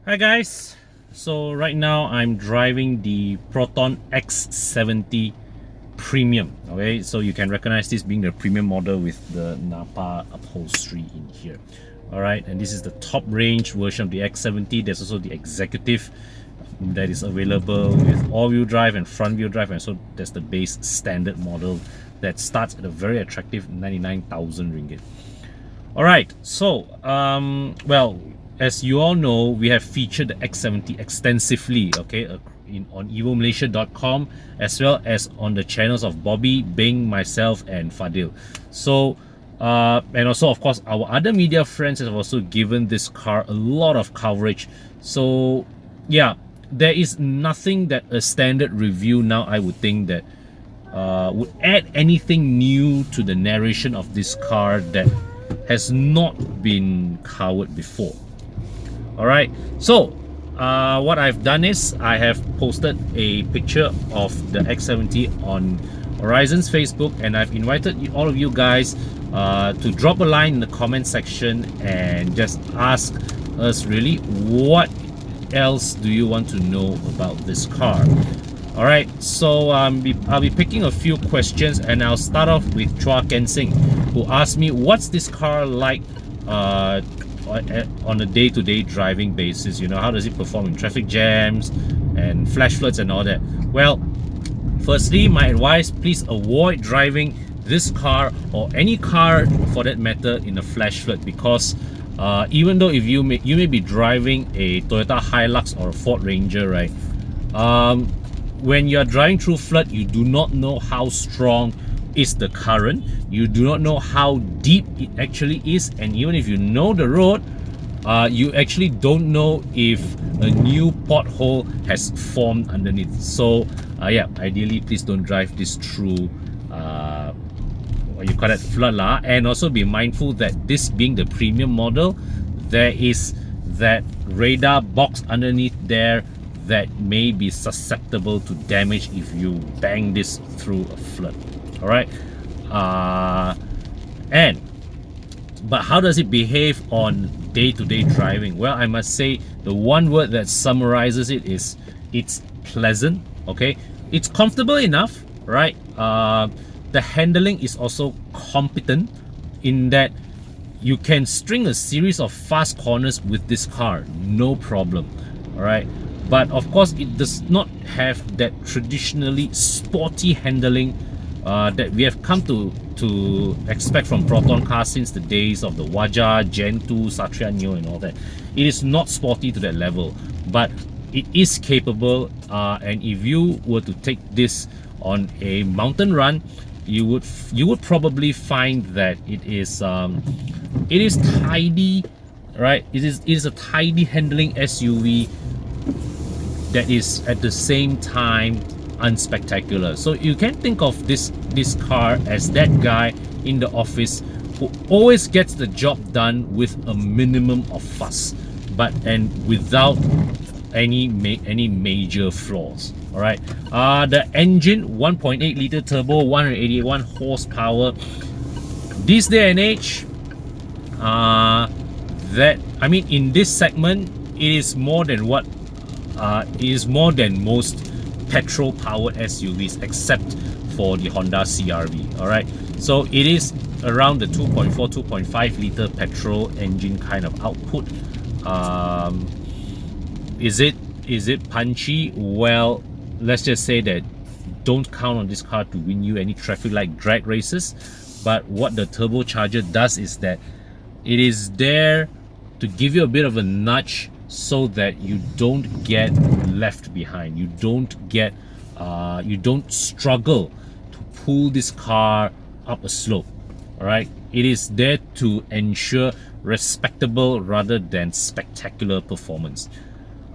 Hi guys, so right now I'm driving the Proton X70 Premium. Okay, so you can recognize this being the premium model with the Napa upholstery in here. Alright, and this is the top range version of the X70. There's also the executive that is available with all-wheel drive and front-wheel drive, and so there's the base standard model that starts at a very attractive 99,000 ringgit. Alright, so well, as you all know, we have featured the X70 extensively, okay, on evomalaysia.com, as well as on the channels of Bobby, Bing, myself, and Fadil. So, and also, of course, our other media friends have also given this car a lot of coverage. So, yeah, there is nothing that a standard review now, I would think, that would add anything new to the narration of this car that has not been covered before. Alright, so what I've done is I have posted a picture of the X70 on Horizon's Facebook, and I've invited all of you guys to drop a line in the comment section and just ask us really what else do you want to know about this car. Alright, so I'll be picking a few questions, and I'll start off with Chua Ken Sing, who asked me what's this car like on a day-to-day driving basis. You know, how does it perform in traffic jams and flash floods and all that. Well, firstly, my advice, please avoid driving this car or any car for that matter in a flash flood, because even though if you may be driving a Toyota Hilux or a Ford Ranger, right, when you're driving through flood, you do not know how strong is the current, you do not know how deep it actually is, and even if you know the road, you actually don't know if a new pothole has formed underneath. So yeah, ideally please don't drive this through what you call that, flood lah. And also be mindful that this being the premium model, there is that radar box underneath there that may be susceptible to damage if you bang this through a flood. All right, but how does it behave on day-to-day driving? Well, I must say the one word that summarizes it is it's pleasant. Okay, it's comfortable enough, right? The handling is also competent in that you can string a series of fast corners with this car, no problem. All right, but of course it does not have that traditionally sporty handling that we have come to expect from Proton cars since the days of the Wajah, Gen 2, Satria Neo and all that. It is not sporty to that level, but it is capable, and if you were to take this on a mountain run, you would probably find that it is tidy, right? It is a tidy handling SUV that is at the same time unspectacular. So you can think of this car as that guy in the office who always gets the job done with a minimum of fuss, and without any major flaws. All right, the engine, 1.8 liter turbo, 181 horsepower. This day and age, in this segment, it is more than most petrol-powered SUVs, except for the Honda CR-V. All right, so it is around the 2.4, 2.5 liter petrol engine kind of output. Is it punchy? Well, let's just say that don't count on this car to win you any traffic light drag races. But what the turbocharger does is that it is there to give you a bit of a nudge, so that you don't get left behind. You don't struggle to pull this car up a slope. All right, it is there to ensure respectable rather than spectacular performance.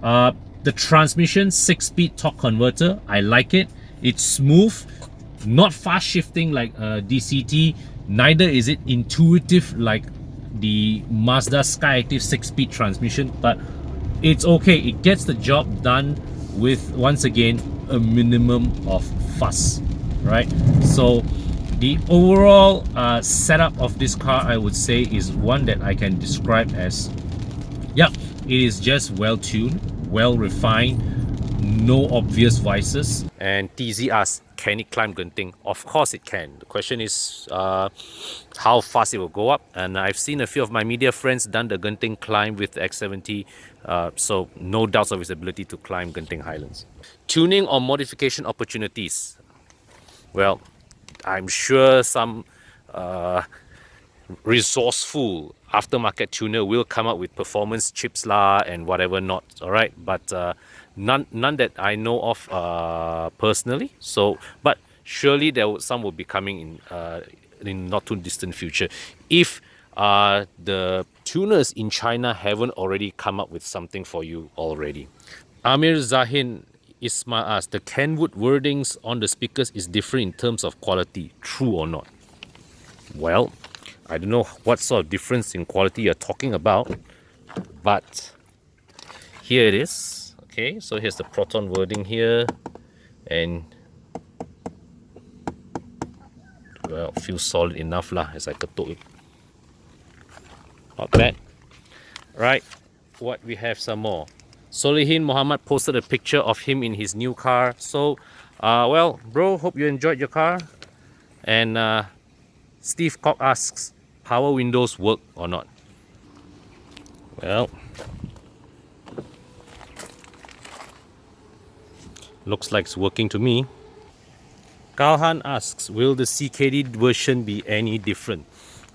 The transmission, 6-speed torque converter, I like it. It's smooth, not fast shifting like DCT. Neither is it intuitive like the Mazda Skyactiv 6-speed transmission, but it's okay. It gets the job done with, once again, a minimum of fuss, right? So the overall setup of this car, I would say, is one that I can describe as, yeah, It is just well tuned, well refined, no obvious vices. And TZ asks, can it climb Genting? Of course it can. The question is how fast it will go up. And I've seen a few of my media friends done the Genting climb with the X70, so no doubts of its ability to climb Genting Highlands. Tuning or modification opportunities. Well, I'm sure some resourceful aftermarket tuner will come up with performance chips lah and whatever not, all right, but none that I know of personally. So but surely some will be coming in not too distant future if the tuners in China haven't already come up with something for you already. Amir Zahin Isma asks, the Kenwood wordings on the speakers is different in terms of quality, true or not? Well, I don't know what sort of difference in quality you're talking about, but here it is. Okay, so here's the Proton wording here, and well, feels solid enough lah as I ketuk it. Not bad. Right, what we have some more. Solihin Muhammad posted a picture of him in his new car. So, well, bro, hope you enjoyed your car. And Steve Cock asks, power windows work or not? Well, looks like it's working to me. Kalhan asks, will the CKD version be any different?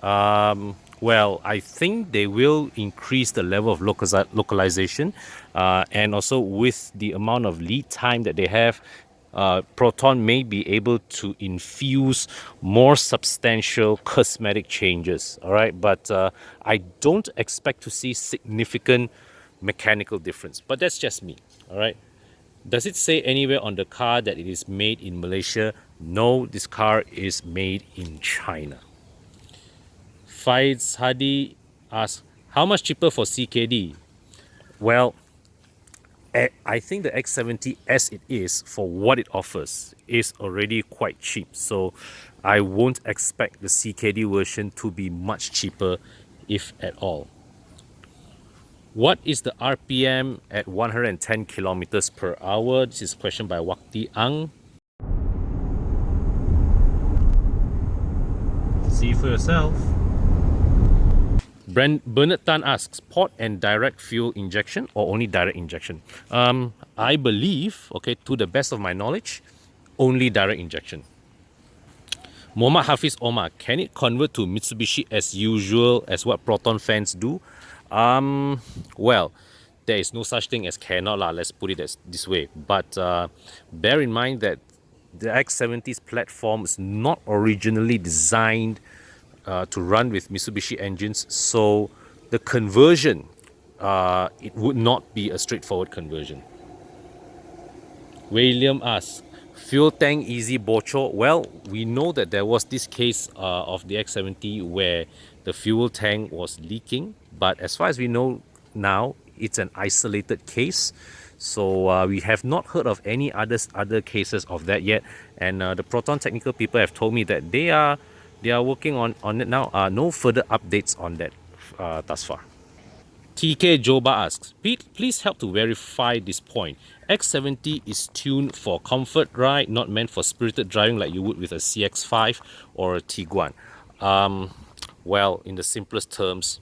Well, I think they will increase the level of localization, and also with the amount of lead time that they have, Proton may be able to infuse more substantial cosmetic changes, all right? But I don't expect to see significant mechanical difference, but that's just me, all right? Does it say anywhere on the car that it is made in Malaysia? No, this car is made in China. Faiz Hadi asks, how much cheaper for CKD? Well, I think the X70 as it is, for what it offers, is already quite cheap. So I won't expect the CKD version to be much cheaper, if at all. What is the RPM at 110 kilometers per hour? This is a question by Wakti Ang. See for yourself. Bernard Tan asks, port and direct fuel injection or only direct injection? I believe, okay, to the best of my knowledge, only direct injection. Muhammad Hafiz Omar, can it convert to Mitsubishi as usual as what Proton fans do? Well, there is no such thing as cannot lah, let's put it this way. But bear in mind that the X70's platform is not originally designed to run with Mitsubishi engines, so the conversion, it would not be a straightforward conversion. William asks, fuel tank easy bocor? Well, we know that there was this case of the X70 where the fuel tank was leaking, but as far as we know now, it's an isolated case. So we have not heard of any other cases of that yet, and the Proton technical people have told me that they are working on it now. No further updates on that thus far. TK Joba asks, please help to verify this point. X70 is tuned for comfort ride, not meant for spirited driving like you would with a CX-5 or a Tiguan. Well, in the simplest terms,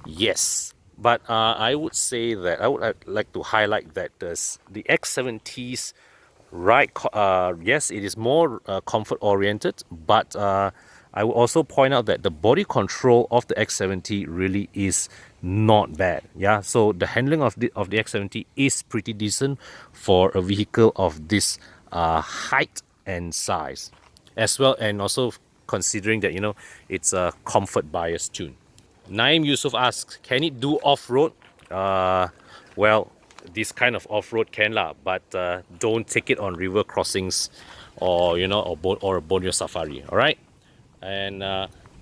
yes. But I would say that I would like to highlight that the X70's ride, yes, it is more comfort oriented, but I will also point out that the body control of the X70 really is not bad. Yeah, so the handling of the X70 is pretty decent for a vehicle of this height and size, as well, and also considering that, you know, it's a comfort bias tune. Naim Yusuf asks, can it do off-road? Well, this kind of off-road can lah, but don't take it on river crossings or, you know, or a Borneo safari, all right? And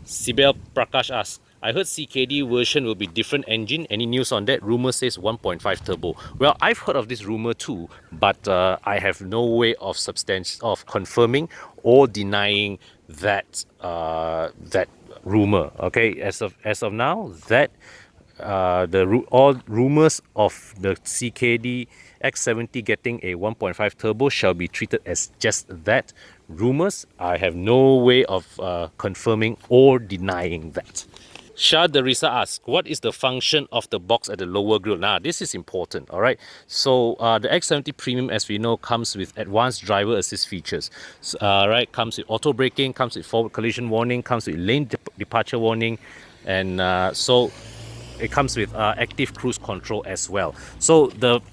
Sibel Prakash asks, I heard CKD version will be different engine. Any news on that? Rumor says 1.5 turbo. Well, I've heard of this rumor too, but I have no way of confirming or denying that that rumor. Okay, as of now, that all rumors of the CKD X70 getting a 1.5 turbo shall be treated as just that, rumors. I have no way of confirming or denying that. Shah Darisa asks, what is the function of the box at the lower grille? Now, this is important, all right? So, the X70 Premium, as we know, comes with advanced driver assist features, right? Comes with auto braking, comes with forward collision warning, comes with lane departure warning, and so it comes with active cruise control as well. So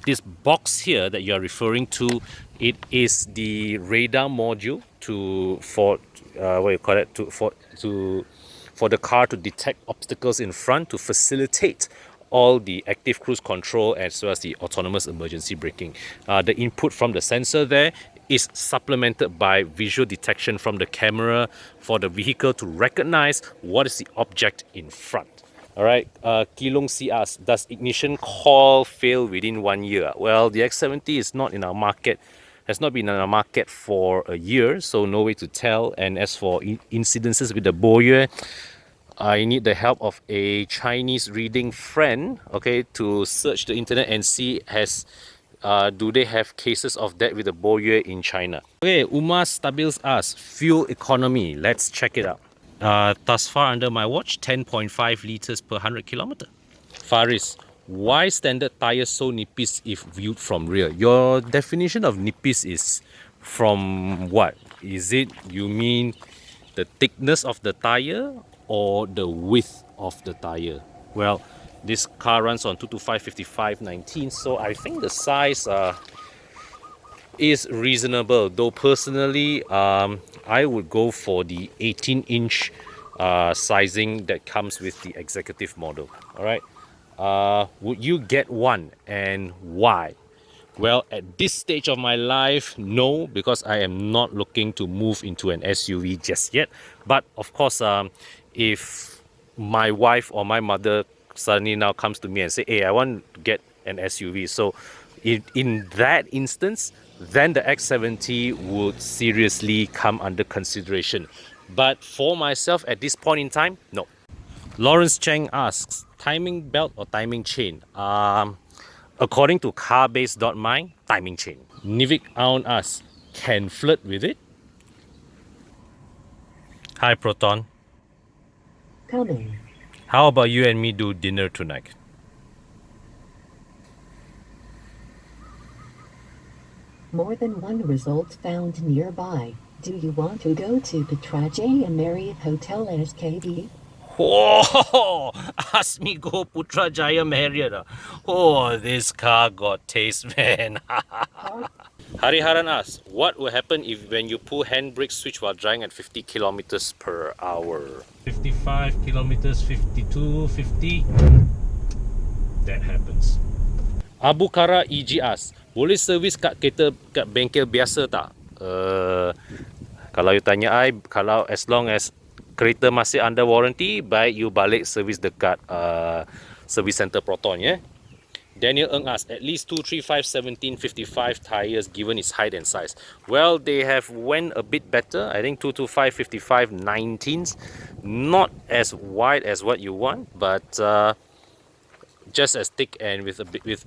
this box here that you are referring to, it is the radar module for the car to detect obstacles in front, to facilitate all the active cruise control as well as the autonomous emergency braking. The input from the sensor there is supplemented by visual detection from the camera for the vehicle to recognize what is the object in front. All right, Kilong C asks, does ignition coil fail within 1 year? Well, the X70 is not in our market, has not been in our market for a year, so no way to tell. And as for incidences with the Boyue, I need the help of a Chinese reading friend, okay, to search the internet and see do they have cases of that with the Boyue in China. Okay, Umar Stabils asks, fuel economy, let's check it out. Thus far under my watch, 10.5 liters per 100 kilometer. Faris, why standard tires so nipis if viewed from rear? Your definition of nipis is from what? Is it, you mean the thickness of the tire or the width of the tire? Well, this car runs on 225/55/19, so I think the size is reasonable, though personally I would go for the 18-inch sizing that comes with the executive model. All right, would you get one, and why? Well, at this stage of my life, no, because I am not looking to move into an SUV just yet. But of course, if my wife or my mother suddenly now comes to me and say, hey, I want to get an SUV, so in that instance, then the X70 would seriously come under consideration. But for myself at this point in time, no. Lawrence Cheng asks, timing belt or timing chain? According to carbase.my, timing chain. Nivik Aun asks, can flirt with it? Hi Proton. Coming. How about you and me do dinner tonight? More than one result found nearby. Do you want to go to Putrajaya Marriott Hotel SKD? Whoa! Ask me go Putrajaya Marriott. Oh, this car got taste, man. Hariharan asks, what will happen if when you pull handbrake switch while driving at 50 kilometers per hour? 55 kilometers, 52, 50. That happens. Abu Kara EG asks, boleh servis kat bengkel biasa tak? Kalau you tanya I, kalau as long as kereta masih under warranty, baik you balik servis dekat service center Proton, ya. Daniel Ng asks, at least 235 1755 tires given its height and size. Well, they have went a bit better. I think 225 55 19s, not as wide as what you want, but just as thick and with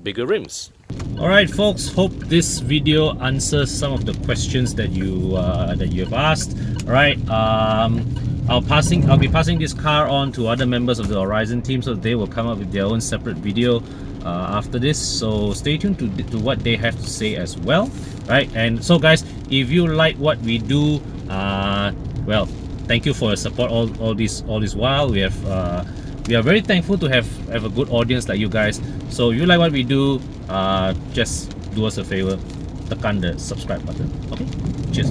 bigger rims. Alright folks, hope this video answers some of the questions that you have asked. Alright, I'll be passing this car on to other members of the Horizon team, so they will come up with their own separate video after this, so stay tuned to what they have to say as well. Right, and so guys, if you like what we do, well, thank you for your support all this while. We are very thankful to have a good audience like you guys. So if you like what we do, just do us a favor, tekan the subscribe button. Okay, cheers.